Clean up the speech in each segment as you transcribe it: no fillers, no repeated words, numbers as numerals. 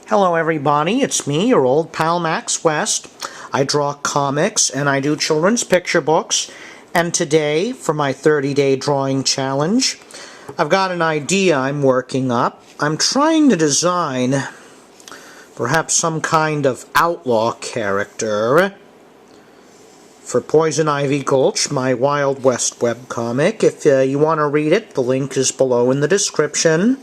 Hello everybody, it's me, your old pal Max West. I draw comics and I do children's picture books. And today, for my 30-day drawing challenge, I've got an idea I'm working up. I'm trying to design perhaps some kind of outlaw character for Poison Ivy Gulch, my Wild West webcomic. If you want to read it, the link is below in the description.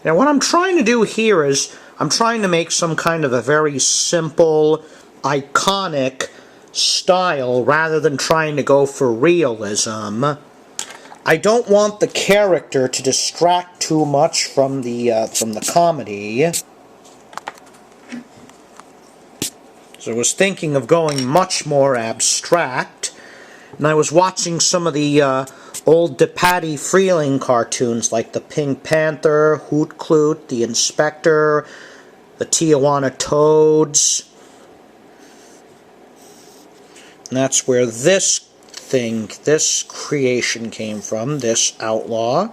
Now what I'm trying to do here is I'm trying to make some kind of a very simple, iconic style rather than trying to go for realism. I don't want the character to distract too much from the comedy. So I was thinking of going much more abstract, and I was watching some of the old DePatie Freeling cartoons like the Pink Panther, Hoot Kloot, the Inspector, the Tijuana Toads. And that's where this creation came from, this outlaw.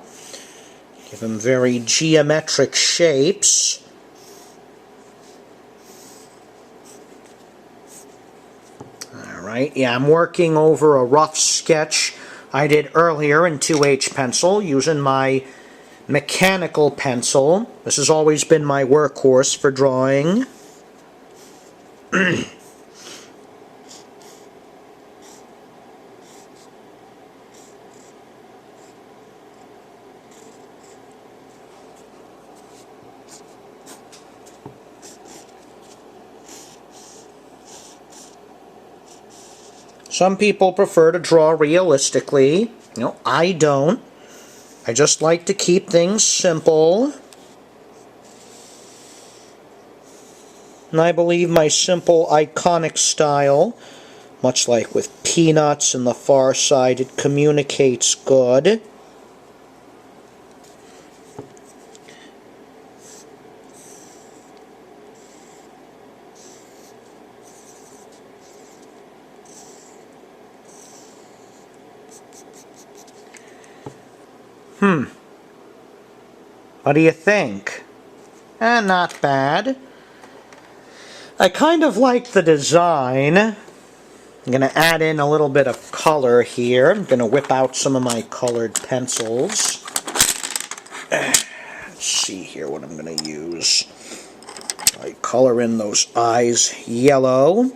Give him very geometric shapes. Alright, yeah, I'm working over a rough sketch I did earlier in 2H pencil using my mechanical pencil. This has always been my workhorse for drawing. Some people prefer to draw realistically. I don't. I just like to keep things simple. And I believe my simple, iconic style, much like with Peanuts and The Far Side, it communicates good. What do you think? Not bad. I kind of like the design. I'm going to add in a little bit of color here. I'm going to whip out some of my colored pencils. Let's see here what I'm going to use. I color in those eyes yellow.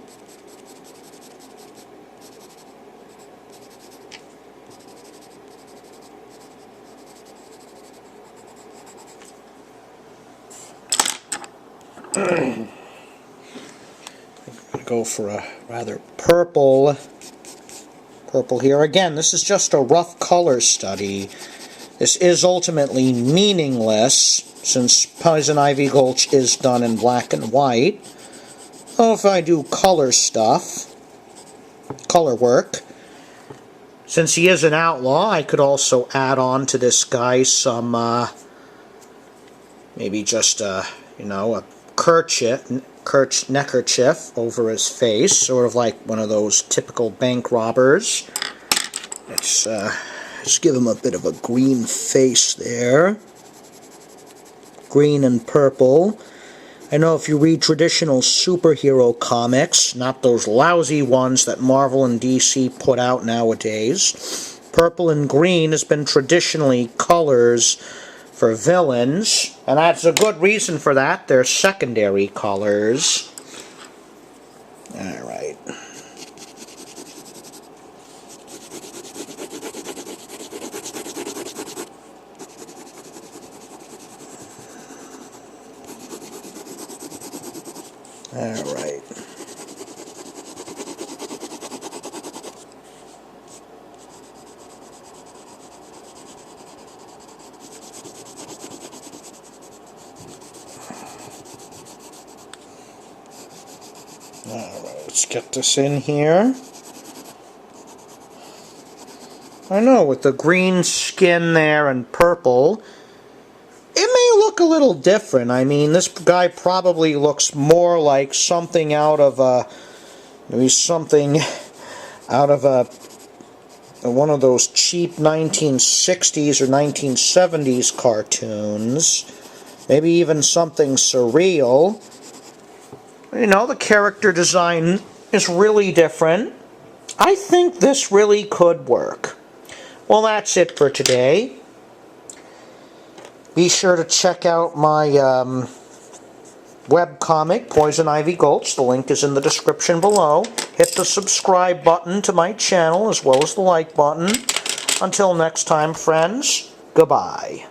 Go for a rather purple here. Again, this is just a rough color study. This is ultimately meaningless since Poison Ivy Gulch is done in black and white. So if I do color stuff, color work, since he is an outlaw, I could also add on to this guy some maybe just a neckerchief over his face, sort of like one of those typical bank robbers. Let's give him a bit of a green face there. Green and purple. I know if you read traditional superhero comics, not those lousy ones that Marvel and DC put out nowadays, purple and green has been traditionally colors for villains, and that's a good reason for that. They're secondary colors. Alright. Alright. Alright, let's get this in here. I know, with the green skin there and purple, it may look a little different. I mean, this guy probably looks more like something out of a, maybe something out of a one of those cheap 1960s or 1970s cartoons. Maybe even something surreal. You know, the character design is really different. I think this really could work. Well, that's it for today. Be sure to check out my webcomic, Poison Ivy Gulch. The link is in the description below. Hit the subscribe button to my channel as well as the like button. Until next time, friends, goodbye.